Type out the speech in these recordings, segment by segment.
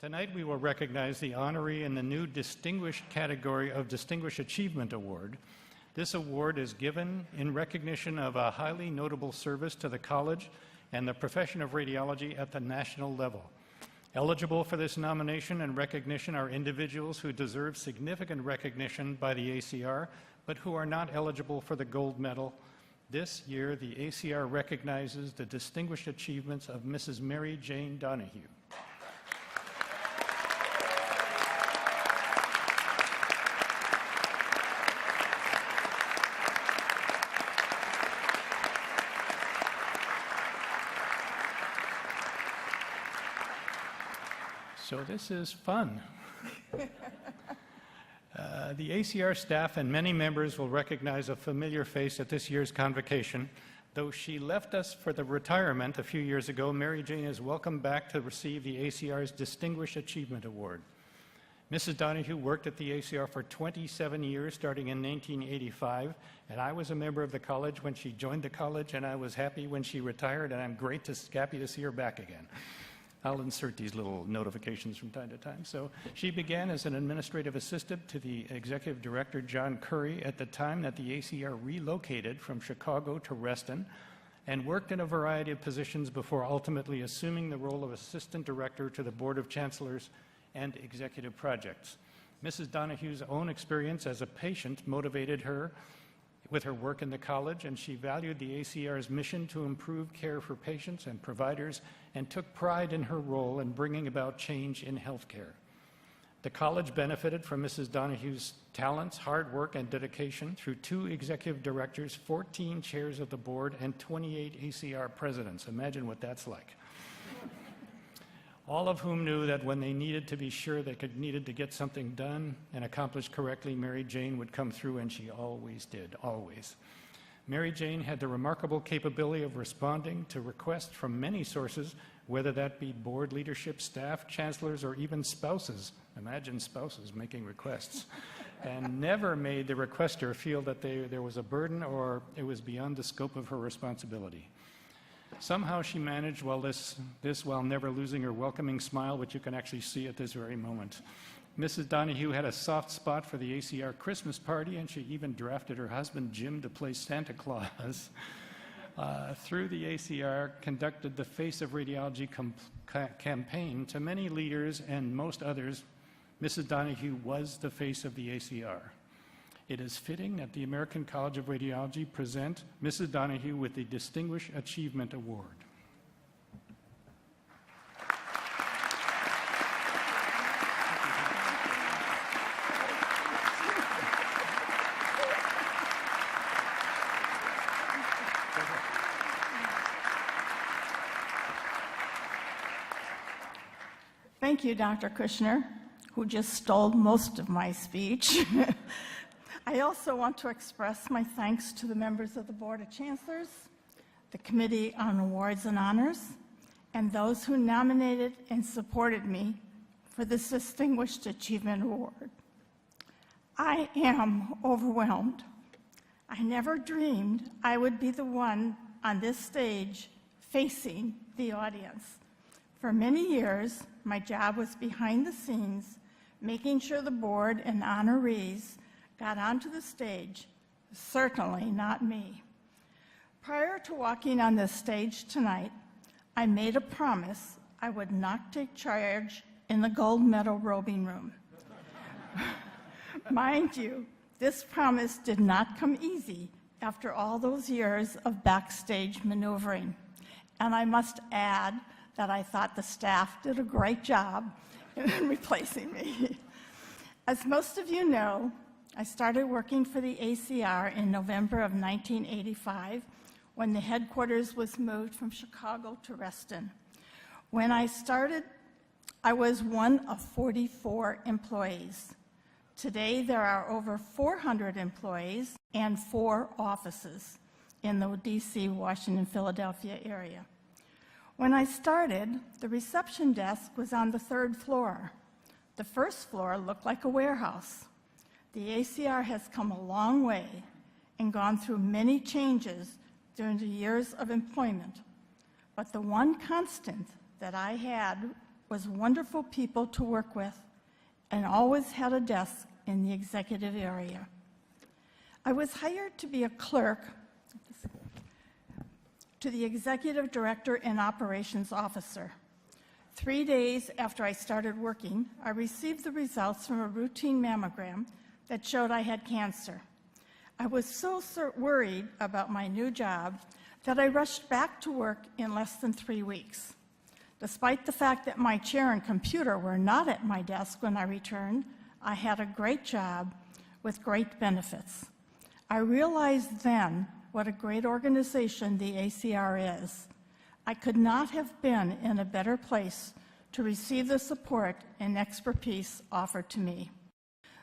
Tonight we will recognize the honoree in the new distinguished category of Distinguished Achievement Award. This award is given in recognition of a highly notable service to the college and the profession of radiology at the national level. Eligible for this nomination and recognition are individuals who deserve significant recognition by the ACR, but who are not eligible for the gold medal. This year, the ACR recognizes the distinguished achievements of Mrs. Mary Jane Donahue. So this is fun. The ACR staff and many members will recognize a familiar face at this year's convocation. Though she left us for the retirement a few years ago, Mary Jane is welcome back to receive the ACR's Distinguished Achievement Award. Mrs. Donahue worked at the ACR for 27 years, starting in 1985, and I was a member of the college when she joined the college, and I was happy when she retired, and I'm happy to see her back again. I'll insert these little notifications from time to time. So she began as an administrative assistant to the executive director, John Curry, at the time that the ACR relocated from Chicago to Reston, and worked in a variety of positions before ultimately assuming the role of assistant director to the Board of Chancellors and executive projects. Mrs. Donahue's own experience as a patient motivated her with her work in the college, and she valued the ACR's mission to improve care for patients and providers and took pride in her role in bringing about change in healthcare. The college benefited from Mrs. Donahue's talents, hard work, and dedication through 2 executive directors, 14 chairs of the board, and 28 ACR presidents. Imagine what that's like. All of whom knew that when they needed to be sure they needed to get something done and accomplished correctly, Mary Jane would come through, and she always did, always. Mary Jane had the remarkable capability of responding to requests from many sources, whether that be board leadership, staff, chancellors, or even spouses. Imagine spouses making requests. And never made the requester feel that there was a burden or it was beyond the scope of her responsibility. Somehow she managed while never losing her welcoming smile, which you can actually see at this very moment. Mrs. Donahue had a soft spot for the ACR Christmas party, and she even drafted her husband, Jim, to play Santa Claus. Through the ACR, conducted the Face of Radiology campaign. To many leaders and most others, Mrs. Donahue was the face of the ACR. It is fitting that the American College of Radiology present Mrs. Donahue with the Distinguished Achievement Award. Thank you, Dr. Kushner, who just stole most of my speech. I also want to express my thanks to the members of the Board of Chancellors, the Committee on Awards and Honors, and those who nominated and supported me for this Distinguished Achievement Award. I am overwhelmed. I never dreamed I would be the one on this stage facing the audience. For many years, my job was behind the scenes, making sure the board and honorees got onto the stage, certainly not me. Prior to walking on this stage tonight, I made a promise I would not take charge in the gold medal robing room. Mind you, this promise did not come easy after all those years of backstage maneuvering. And I must add that I thought the staff did a great job in replacing me. As most of you know, I started working for the ACR in November of 1985 when the headquarters was moved from Chicago to Reston. When I started, I was one of 44 employees. Today, there are over 400 employees and 4 offices in the DC, Washington, Philadelphia area. When I started, the reception desk was on the 3rd floor. The 1st floor looked like a warehouse. The ACR has come a long way and gone through many changes during the years of employment. But the one constant that I had was wonderful people to work with and always had a desk in the executive area. I was hired to be a clerk to the executive director and operations officer. 3 days after I started working, I received the results from a routine mammogram that showed I had cancer. I was so worried about my new job that I rushed back to work in less than 3 weeks. Despite the fact that my chair and computer were not at my desk when I returned, I had a great job with great benefits. I realized then what a great organization the ACR is. I could not have been in a better place to receive the support and expertise offered to me.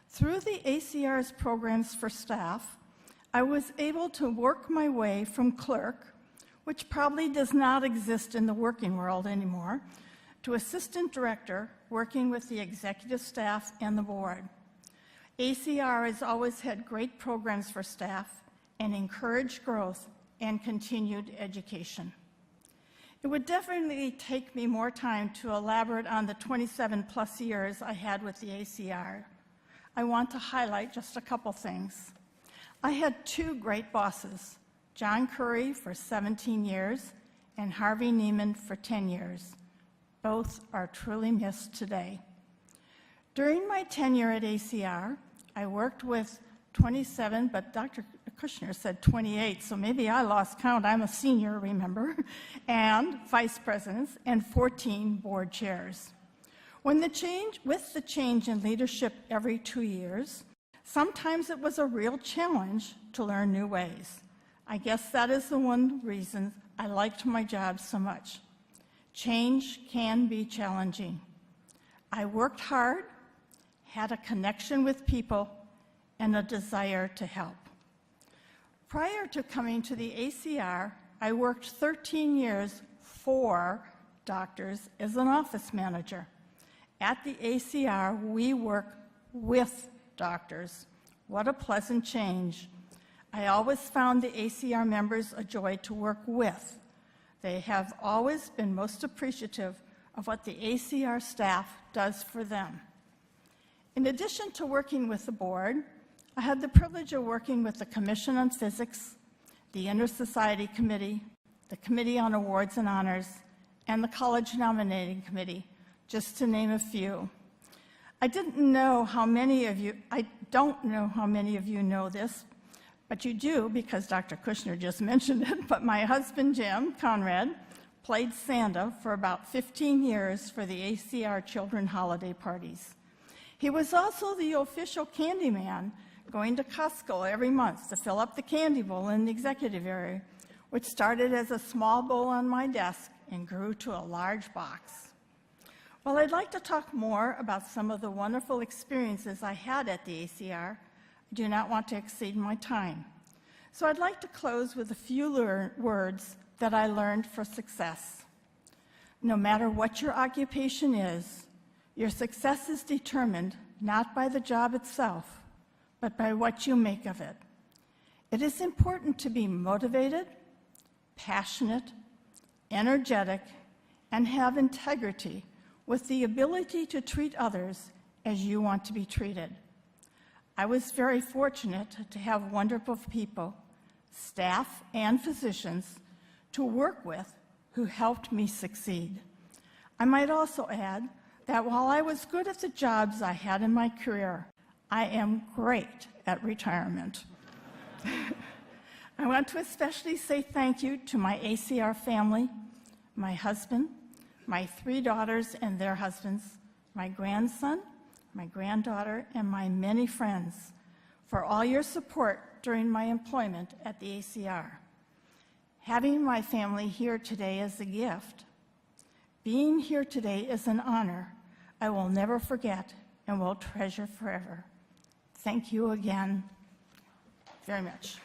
Through the ACR's programs for staff, I was able to work my way from clerk, which probably does not exist in the working world anymore, to assistant director, working with the executive staff and the board. ACR has always had great programs for staff and encouraged growth and continued education. It would definitely take me more time to elaborate on the 27+ years I had with the ACR. I want to highlight just a couple things. I had 2 great bosses, John Curry for 17 years and Harvey Neiman for 10 years. Both are truly missed today. During my tenure at ACR, I worked with 27, but Dr. Kushner said 28, so maybe I lost count. I'm a senior, remember, and vice presidents and 14 board chairs. With the change in leadership every 2 years, sometimes it was a real challenge to learn new ways. I guess that is the one reason I liked my job so much. Change can be challenging. I worked hard, had a connection with people, and a desire to help. Prior to coming to the ACR, I worked 13 years for doctors as an office manager. At the ACR, we work with doctors. What a pleasant change. I always found the ACR members a joy to work with. They have always been most appreciative of what the ACR staff does for them. In addition to working with the board, I had the privilege of working with the Commission on Physics, the Inter-Society Committee, the Committee on Awards and Honors, and the College Nominating Committee, just to name a few. I don't know how many of you know this, but you do because Dr. Kushner just mentioned it, but my husband, Jim Conrad, played Santa for about 15 years for the ACR children holiday parties. He was also the official candy man, going to Costco every month to fill up the candy bowl in the executive area, which started as a small bowl on my desk and grew to a large box. Well, I'd like to talk more about some of the wonderful experiences I had at the ACR. I do not want to exceed my time. So I'd like to close with a few words that I learned for success. No matter what your occupation is, your success is determined not by the job itself, but by what you make of it. It is important to be motivated, passionate, energetic, and have integrity with the ability to treat others as you want to be treated. I was very fortunate to have wonderful people, staff and physicians, to work with who helped me succeed. I might also add that while I was good at the jobs I had in my career, I am great at retirement. I want to especially say thank you to my ACR family, my husband, my 3 daughters and their husbands, my grandson, my granddaughter, and my many friends for all your support during my employment at the ACR. Having my family here today is a gift. Being here today is an honor I will never forget and will treasure forever. Thank you again very much.